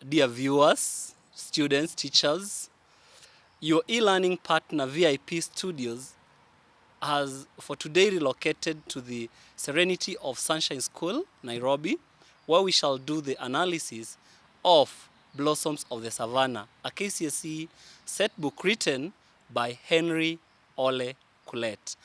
Dear viewers, students, teachers, your e-learning partner VIP Studios has for today relocated to the Serenity of Sunshine School, Nairobi, where we shall do the analysis of Blossoms of the Savannah, a KCSE set book written by Henry Ole Kulet.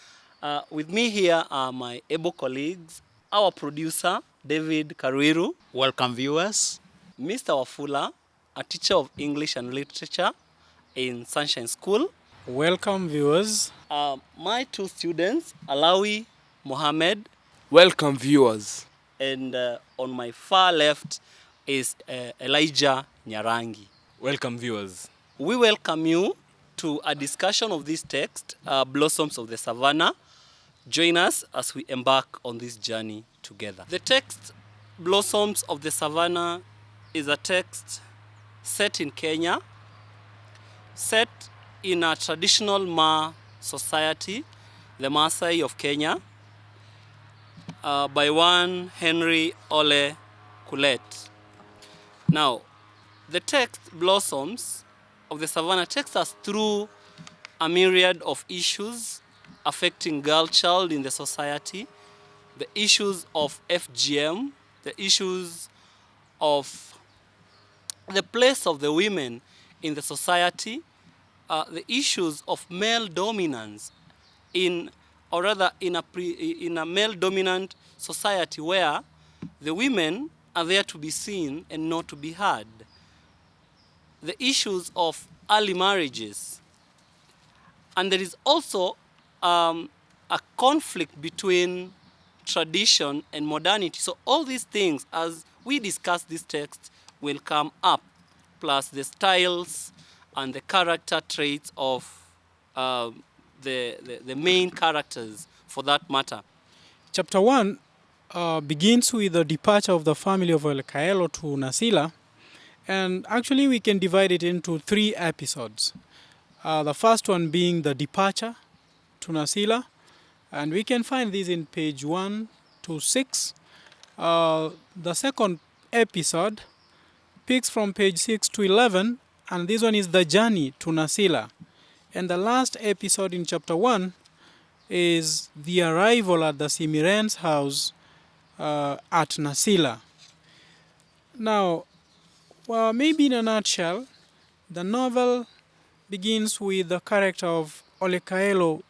With me here are my able colleagues, our producer, David Karuiru. Welcome viewers. Mr. Wafula, a teacher of English and Literature in Sunshine School. Welcome viewers. My two students, Alawi Mohammed. Welcome viewers. And on my far left is Elijah Nyarangi. Welcome viewers. We welcome you to a discussion of this text, Blossoms of the Savannah. Join us as we embark on this journey together. The text, Blossoms of the Savannah, is a text set in Kenya, set in a traditional Ma society, the Maasai of Kenya, by one Henry Ole Kulet. Now, the text, Blossoms of the Savannah, takes us through a myriad of issues affecting girl child in the society, the issues of FGM, the issues of the place of the women in the society, the issues of male dominance in a male-dominant society where the women are there to be seen and not to be heard. The issues of early marriages. And there is also a conflict between tradition and modernity. So all these things, as we discuss this text, will come up, plus the styles and the character traits of the main characters, for that matter. Chapter 1 begins with the departure of the family of Olekaelo to Nasila, and actually we can divide it into 3 episodes. The first one being the departure to Nasila, and we can find this in page 1 to 6. The second episode picks from page 6 to 11, and this one is the journey to Nasila. And the last episode in chapter 1 is the arrival at the Simiren's house at Nasila. Now, well, maybe in a nutshell, the novel begins with the character of Olekaelo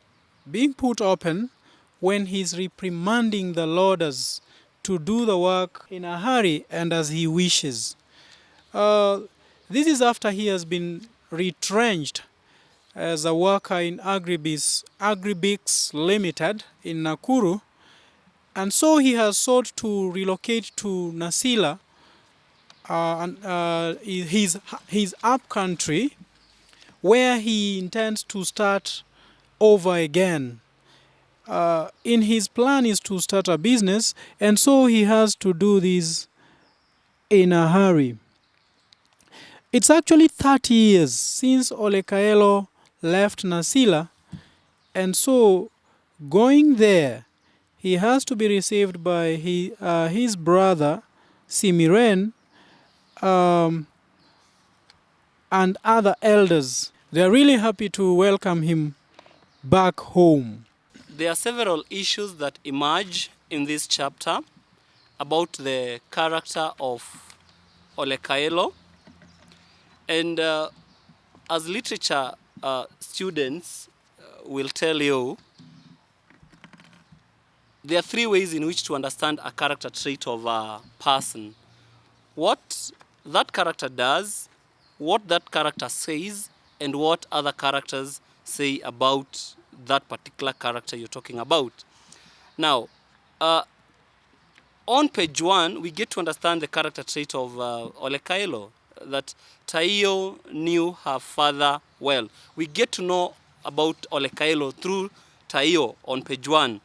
being put open when he's reprimanding the loaders to do the work in a hurry and as he wishes. This is after he has been retrenched as a worker in Agribix Limited in Nakuru, and so he has sought to relocate to Nasila, his up country, where he intends to start over again. In his plan is to start a business, and so he has to do this in a hurry. It's actually 30 years since Olekaelo left Nasila, and so going there, he has to be received by his brother Simiren and other elders. They are really happy to welcome him back home. There are several issues that emerge in this chapter about the character of Olekaelo. And as literature students will tell you, there are 3 ways in which to understand a character trait of a person. What that character does, what that character says, and what other characters say about that particular character you're talking about. Now, on page 1, we get to understand the character trait of Olekaelo, that Taiyo knew her father well. We get to know about Olekaelo through Taiyo on page 1.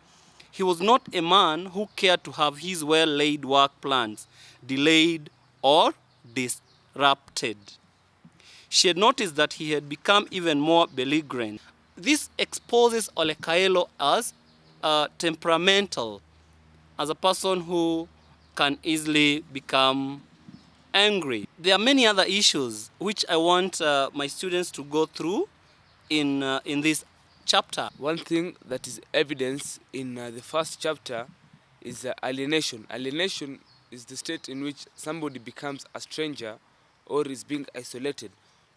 He was not a man who cared to have his well-laid work plans delayed or disrupted. She had noticed that he had become even more belligerent. This exposes Olekaelo as temperamental, as a person who can easily become angry. There are many other issues which I want my students to go through in this chapter. One thing that is evidence in the first chapter is alienation. Alienation is the state in which somebody becomes a stranger or is being isolated.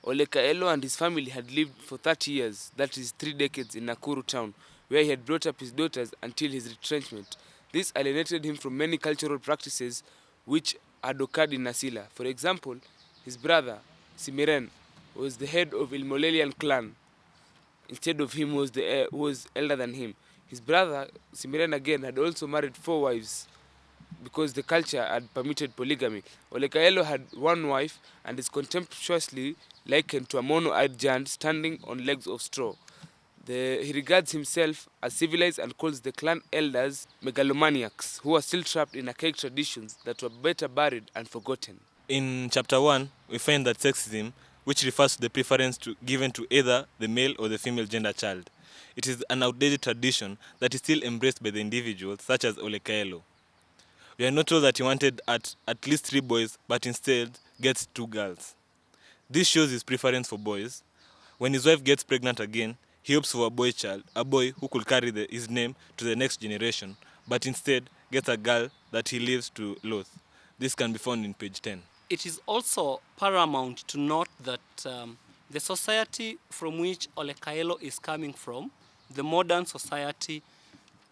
Ole Kaelo and his family had lived for 30 years, that is 3 decades, in Nakuru town, where he had brought up his daughters until his retrenchment. This alienated him from many cultural practices which had occurred in Nasila. For example, his brother, Simiren, was the head of Ilmolelian clan. Instead of him was who was elder than him. His brother, Simiren again, had also married 4 wives because the culture had permitted polygamy. Ole Kaelo had 1 wife and is contemptuously likened to a mono-eyed giant standing on legs of straw. He regards himself as civilized and calls the clan elders megalomaniacs who are still trapped in archaic traditions that were better buried and forgotten. In chapter 1, we find that sexism, which refers to the preference given to either the male or the female gender child. It is an outdated tradition that is still embraced by the individuals, such as Ole Kaelo. We are not told that he wanted at least 3 boys, but instead gets 2 girls. This shows his preference for boys. When his wife gets pregnant again, he hopes for a boy who could carry his name to the next generation, but instead gets a girl that he lives to loathe. This can be found in page 10. It is also paramount to note that the society from which Ole Kaelo is coming from, the modern society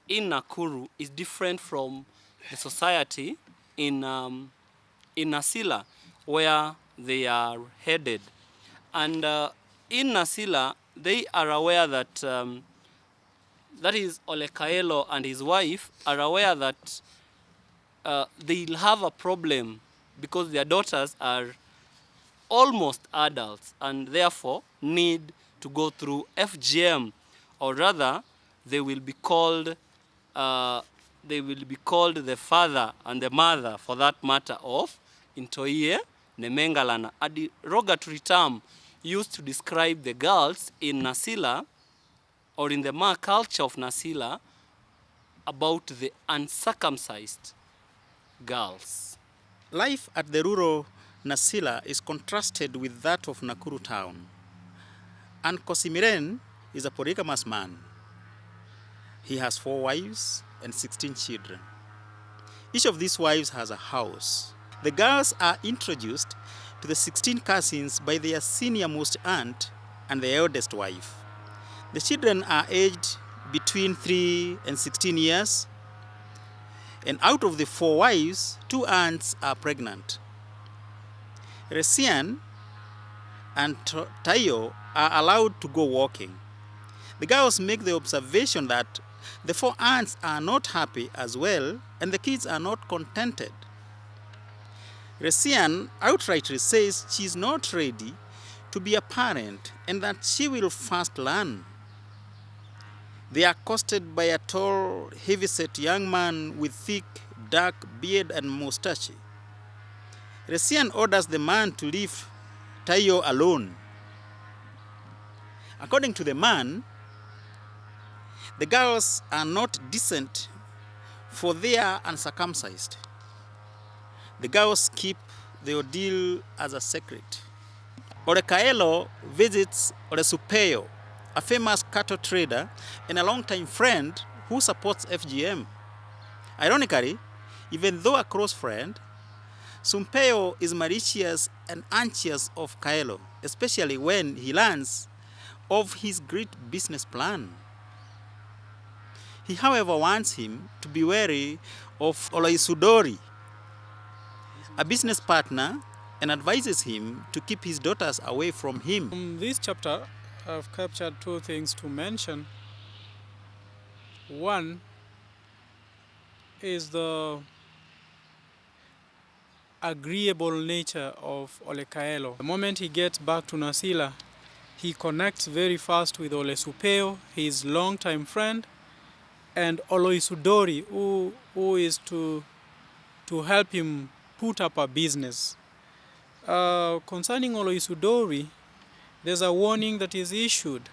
in Nakuru, is different from the society in Nasila, where they are headed. And in Nasila, they are aware that that is Ole Kaelo and his wife are aware that they'll have a problem because their daughters are almost adults and therefore need to go through FGM, or rather they will be called the father and the mother, for that matter, of Intoye Nemengalana, a derogatory term used to describe the girls in Nasila or in the Ma culture of Nasila about the uncircumcised girls. Life at the rural Nasila is contrasted with that of Nakuru town. And Kosimiren is a polygamous man. He has 4 wives and 16 children. Each of these wives has a house. The girls are introduced to the 16 cousins by their senior-most aunt and the eldest wife. The children are aged between 3 and 16 years, and out of the 4 wives, 2 aunts are pregnant. Resian and Taiyo are allowed to go walking. The girls make the observation that the 4 aunts are not happy as well, and the kids are not contented. Resian outrightly says she is not ready to be a parent and that she will first learn. They are accosted by a tall, heavy-set young man with thick, dark beard and mustache. Resian orders the man to leave Taiyo alone. According to the man, the girls are not decent, for they are uncircumcised. The girls keep the ordeal as a secret. Ole Kaelo visits Ole Supeyo, a famous cattle trader and a longtime friend who supports FGM. Ironically, even though a close friend, Sumpeo is malicious and anxious of Kaelo, especially when he learns of his great business plan. He, however, wants him to be wary of Oloisudori, a business partner, and advises him to keep his daughters away from him. In this chapter, I've captured 2 things to mention. One is the agreeable nature of Ole Kaelo. The moment he gets back to Nasila, he connects very fast with Ole Supeo, his longtime friend, and Oloisudori, who is to help him put up a business. Concerning Oloisudori, there's a warning that is issued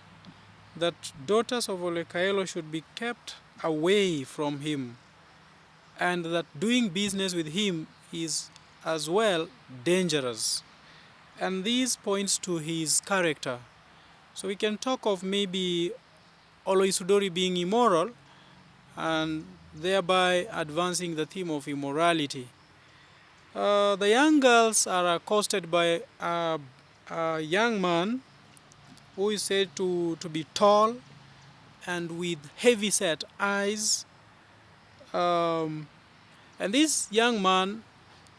that daughters of Ole Kaelo should be kept away from him, and that doing business with him is as well dangerous. And this points to his character. So we can talk of maybe Oloisudori being immoral and thereby advancing the theme of immorality. The young girls are accosted by a young man who is said to be tall and with heavy set eyes. And this young man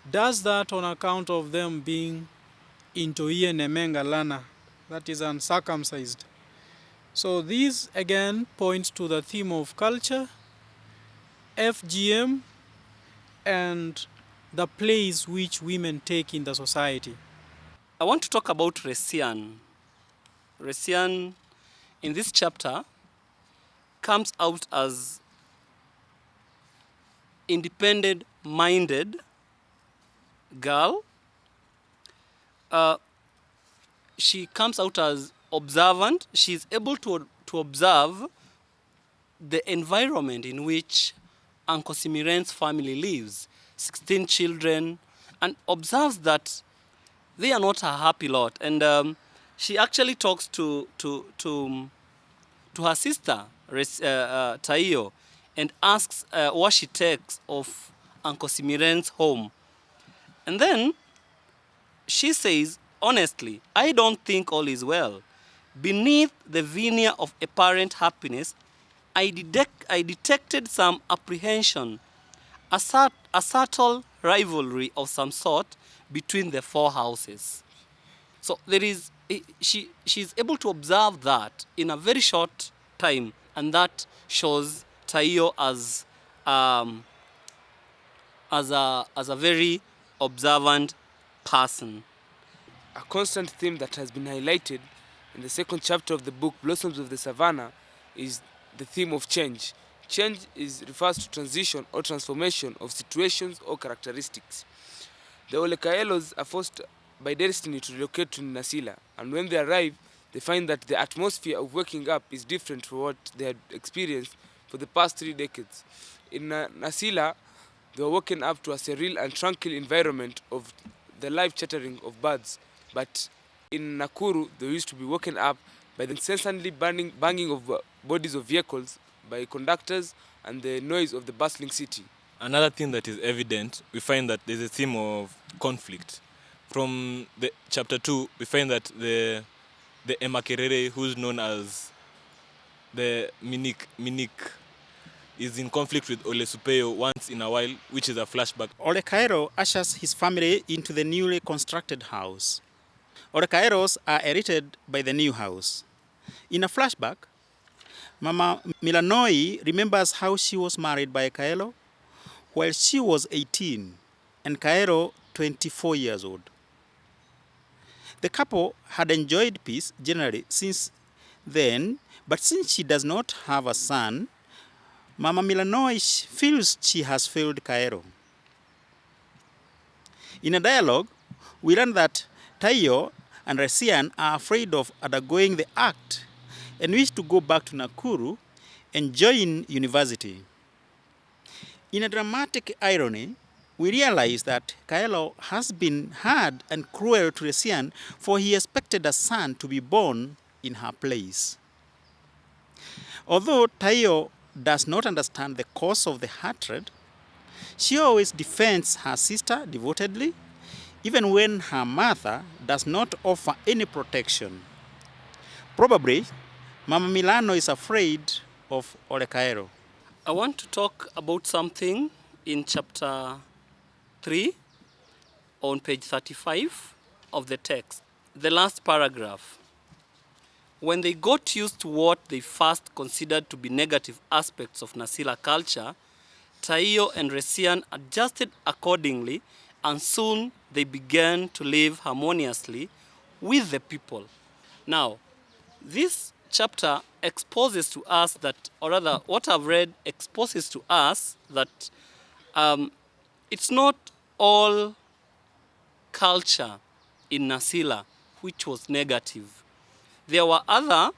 does that on account of them being Intoie Nemenga Lana, that is uncircumcised. So this again points to the theme of culture, FGM, and the place which women take in the society. I want to talk about Resian. Resian, in this chapter, comes out as independent-minded girl. She comes out as observant. She's able to observe the environment in which Uncle Simiren's family lives, 16 children, and observes that they are not a happy lot. And she actually talks to her sister, Taiyo, and asks what she takes of Uncle Simiren's home. And then she says, honestly, I don't think all is well. Beneath the veneer of apparent happiness, I detected some apprehension, a subtle rivalry of some sort between the four houses. So there is, she's able to observe that in a very short time, and that shows Taiyo as a very observant person. A constant theme that has been highlighted in the second chapter of the book, Blossoms of the Savannah, is the theme of change. Change refers to transition or transformation of situations or characteristics. The Olekaelos are forced by destiny to relocate to Nasila, and when they arrive, they find that the atmosphere of waking up is different from what they had experienced for the past 3 decades. In Nasila, they were woken up to a surreal and tranquil environment of the live chattering of birds, but in Nakuru, they used to be woken up by the incessantly banging of bodies of vehicles by conductors and the noise of the bustling city. Another thing that is evident, we find that there's a theme of conflict. From the chapter 2, we find that the Emakerere, who's known as the Minik, is in conflict with Ole Supeyo once in a while, which is a flashback. Ole Cairo ushers his family into the newly constructed house. Ole Cairos are erected by the new house. In a flashback, Mama Milanoi remembers how she was married by Cairo while she was 18 and Cairo 24 years old. The couple had enjoyed peace generally since then, but since she does not have a son, Mama Milanoi feels she has failed Cairo. In a dialogue, we learn that Taiyo and Resian are afraid of undergoing the act and wish to go back to Nakuru and join university. In a dramatic irony, we realize that Kaelo has been hard and cruel to Resian, for he expected a son to be born in her place. Although Taiyo does not understand the cause of the hatred, she always defends her sister devotedly, even when her mother does not offer any protection. Probably, Mama Milano is afraid of Ole Cairo. I want to talk about something in chapter 3 on page 35 of the text. The last paragraph. When they got used to what they first considered to be negative aspects of Nasila culture, Taiyo and Resian adjusted accordingly, and soon they began to live harmoniously with the people. Now, this chapter exposes to us that, or rather, what I've read exposes to us that it's not all culture in Nasila which was negative. There were other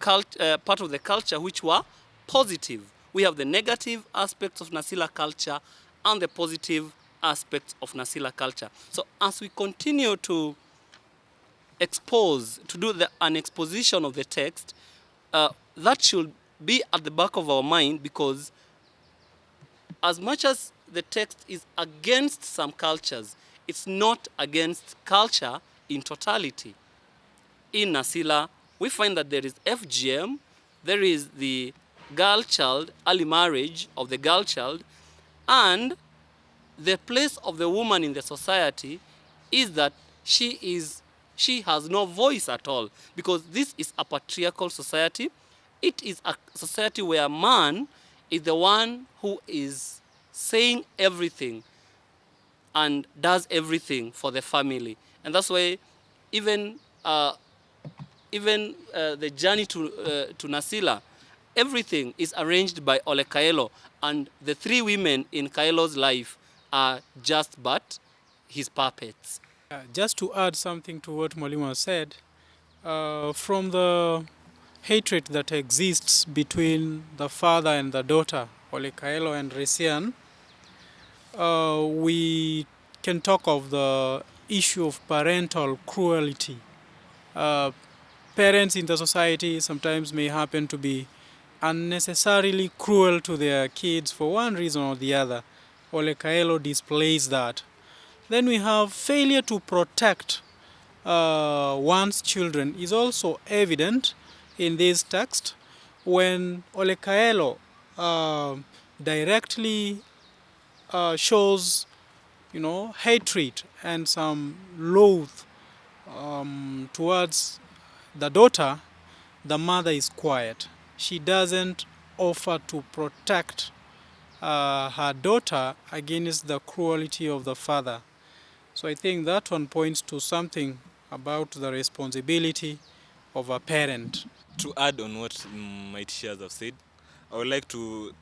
part of the culture which were positive. We have the negative aspects of Nasila culture and the positive aspects of Nasila culture. So as we continue to an exposition of the text, that should be at the back of our mind, because as much as the text is against some cultures, it's not against culture in totality. In Nasila, we find that there is FGM, there is the girl child, early marriage of the girl child, and the place of the woman in the society is that she has no voice at all, because this is a patriarchal society. It is a society where man is the one who is saying everything and does everything for the family. And that's why even the journey to Nasila, everything is arranged by Ole Kaelo, and the three women in Kaelo's life are just but his puppets. Just to add something to what Mwalimu said, from the hatred that exists between the father and the daughter, Ole Kaelo and Resian, we can talk of the issue of parental cruelty. Parents in the society sometimes may happen to be unnecessarily cruel to their kids for one reason or the other. Ole Kaelo displays that. Then we have failure to protect one's children is also evident in this text when Ole Kaelo directly shows, hatred and some loath towards the daughter. The mother is quiet. She doesn't offer to protect her daughter against the cruelty of the father. So I think that one points to something about the responsibility of a parent. To add on what my teachers have said, I would like to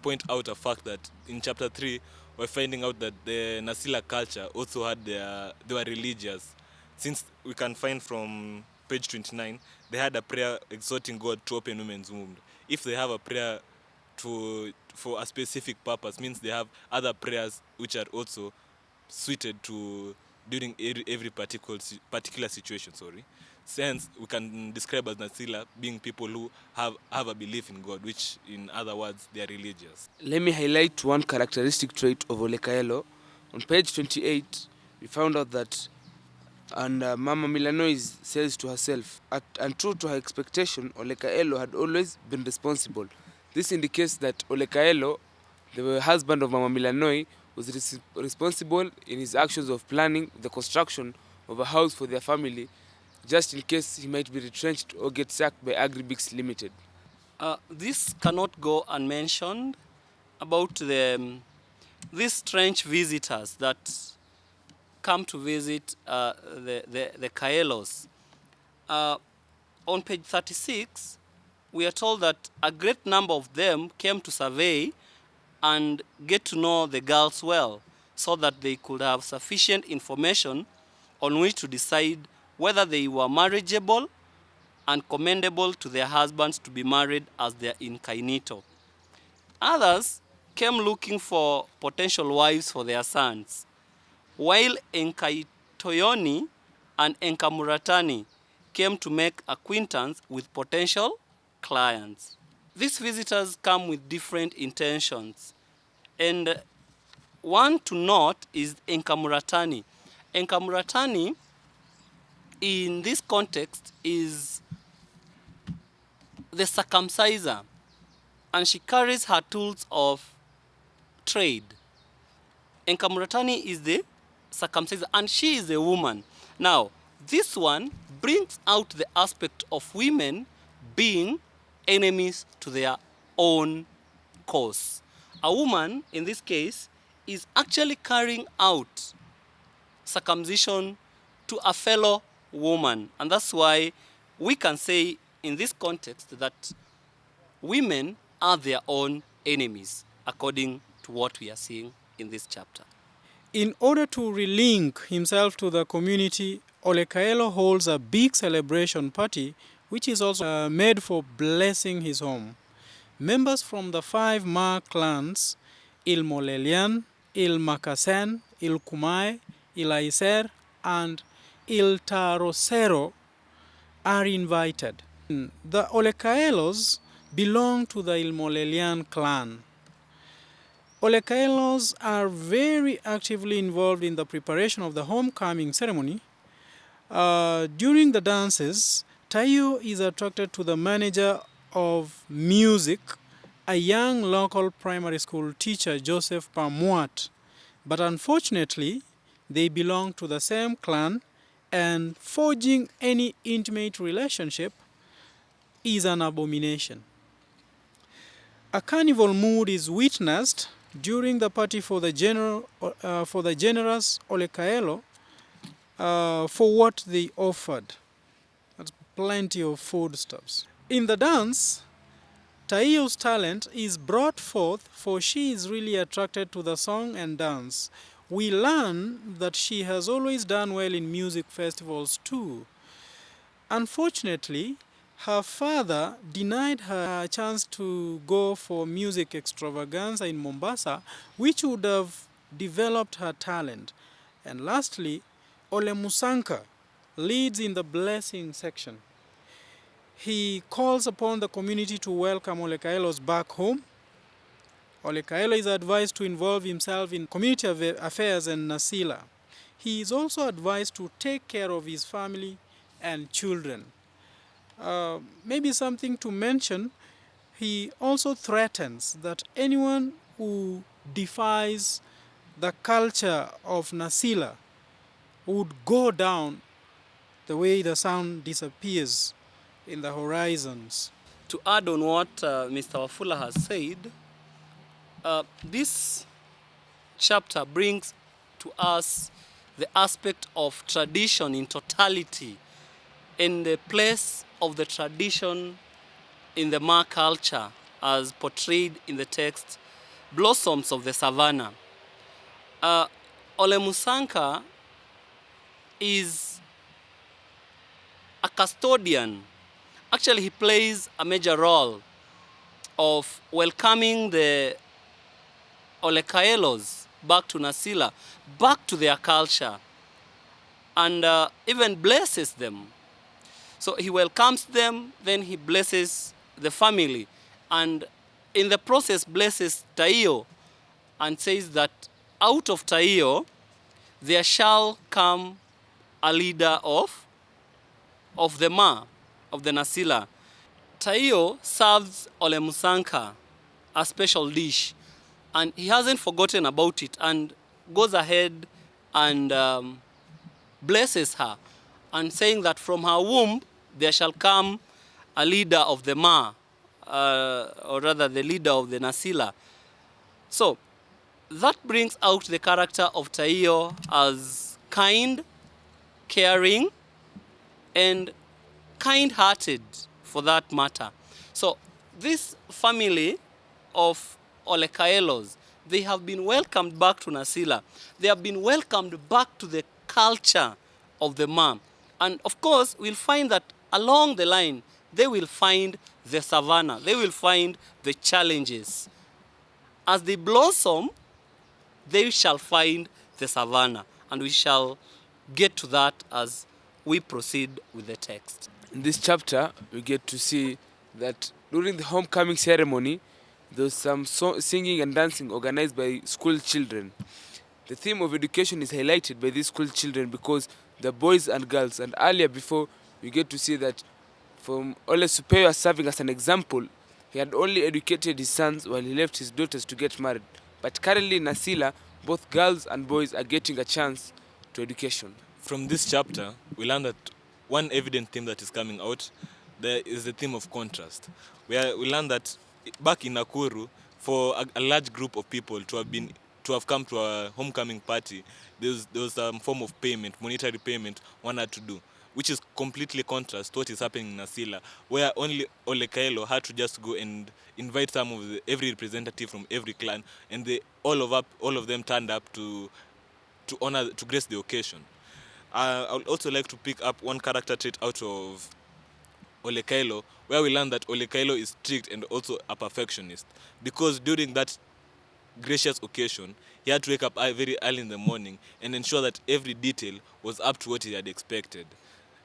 point out a fact that in chapter 3, we're finding out that the Nasila culture also had they were religious. Since we can find from page 29, they had a prayer exhorting God to open women's womb. If they have a prayer for a specific purpose, means they have other prayers which are also suited to during every particular situation. Since we can describe as Nasila being people who have a belief in God, which in other words they are religious. Let me highlight one characteristic trait of Ole Kaelo. On page 28, we found out that, and Mama Milanois says to herself, and true to her expectation, Ole Kaelo had always been responsible. This indicates that Ole Kaelo, the husband of Mama Milanoi, was responsible in his actions of planning the construction of a house for their family, just in case he might be retrenched or get sacked by Agribix Limited. This cannot go unmentioned about these strange visitors that come to visit the Kaelos. On page 36, we are told that a great number of them came to survey and get to know the girls well, so that they could have sufficient information on which to decide whether they were marriageable and commendable to their husbands to be married as their incognito. Others came looking for potential wives for their sons, while Enkaitoyoni and Enkamuratani came to make acquaintance with potential clients. These visitors come with different intentions, and one to note is Enkamuratani. Enkamuratani, in this context, is the circumciser, and she carries her tools of trade. Enkamuratani is the circumciser, and she is a woman. Now, this one brings out the aspect of women being enemies to their own cause. A woman, in this case, is actually carrying out circumcision to a fellow woman. And that's why we can say in this context that women are their own enemies, according to what we are seeing in this chapter. In order to relink himself to the community, Ole Kaelo holds a big celebration party, which is also made for blessing his home. Members from the 5 Ma clans, Ilmolelian, Il Makasen, Il Kumae, Il Aiser, and Il Tarosero are invited. The Olekaelos belong to the Ilmolelian clan. Olekaelos are very actively involved in the preparation of the homecoming ceremony. During the dances, Taiyo is attracted to the manager of music, a young local primary school teacher, Joseph Pamuat. But unfortunately, they belong to the same clan, and forging any intimate relationship is an abomination. A carnival mood is witnessed during the party for the generous Olekaelo for what they offered. That's plenty of foodstuffs. In the dance, Taiyo's talent is brought forth, for she is really attracted to the song and dance. We learn that she has always done well in music festivals too. Unfortunately, her father denied her a chance to go for music extravaganza in Mombasa, which would have developed her talent. And lastly, Ole Musanka leads in the blessing section. He calls upon the community to welcome Olekaelos back home. Olekaelo is advised to involve himself in community affairs and Nasila. He is also advised to take care of his family and children. Maybe something to mention, he also threatens that anyone who defies the culture of Nasila would go down the way the sun disappears in the horizons. To add on what Mr. Wafula has said, this chapter brings to us the aspect of tradition in totality and the place of the tradition in the Ma culture as portrayed in the text Blossoms of the Savannah. Ole Musanka is a custodian. Actually, he plays a major role of welcoming the Olekaelos back to Nasila, back to their culture, and even blesses them. So he welcomes them, then he blesses the family, and in the process blesses Taiyo and says that out of Taiyo there shall come a leader of the Ma, of the Nasila. Taiyo serves Ole Musanka a special dish, and he hasn't forgotten about it and goes ahead and blesses her and saying that from her womb there shall come a leader of the Ma, or rather the leader of the Nasila. So that brings out the character of Taiyo as kind, caring, and kind-hearted for that matter. So this family of Olekaelos, they have been welcomed back to Nasila. They have been welcomed back to the culture of the Ma. And of course, we'll find that along the line, they will find the savannah. They will find the challenges. As they blossom, they shall find the savannah. And we shall get to that as we proceed with the text. In this chapter, we get to see that during the homecoming ceremony, there was some singing and dancing organized by school children. The theme of education is highlighted by these school children because the boys and girls, and earlier before, we get to see that from Ole Superior serving as an example, he had only educated his sons while he left his daughters to get married. But currently in Nasila, both girls and boys are getting a chance to education. From this chapter, we learn that one evident theme that is coming out there is the theme of contrast. We learn that back in Nakuru, for a large group of people to have come to a homecoming party, there was some form of payment, monetary payment one had to do, which is completely contrast to what is happening in Nasila, where only Olekaelo had to just go and invite every representative from every clan, and all of them turned up to grace the occasion. I would also like to pick up one character trait out of Olekaelo, where we learn that Olekaelo is strict and also a perfectionist, because during that gracious occasion, he had to wake up very early in the morning and ensure that every detail was up to what he had expected.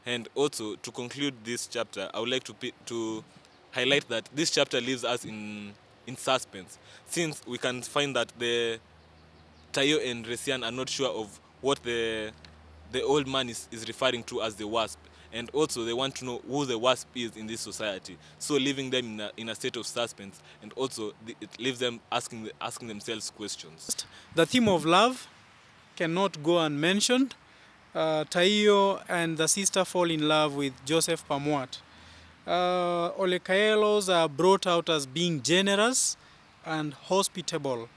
And also, to conclude this chapter, I would like to highlight that this chapter leaves us in suspense, since we can find that the Taiyo and Resian are not sure of what the old man is referring to as the wasp, and also they want to know who the wasp is in this society, so leaving them in a state of suspense, and also it leaves them asking themselves questions. The theme of love cannot go unmentioned. Taiyo and the sister fall in love with Joseph Pamwat. Olekaelos are brought out as being generous and hospitable.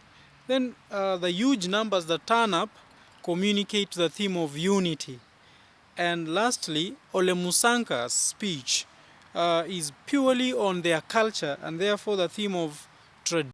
Then the huge numbers that turn up communicate the theme of unity. And lastly, Ole Musanka's speech is purely on their culture, and therefore the theme of tradition.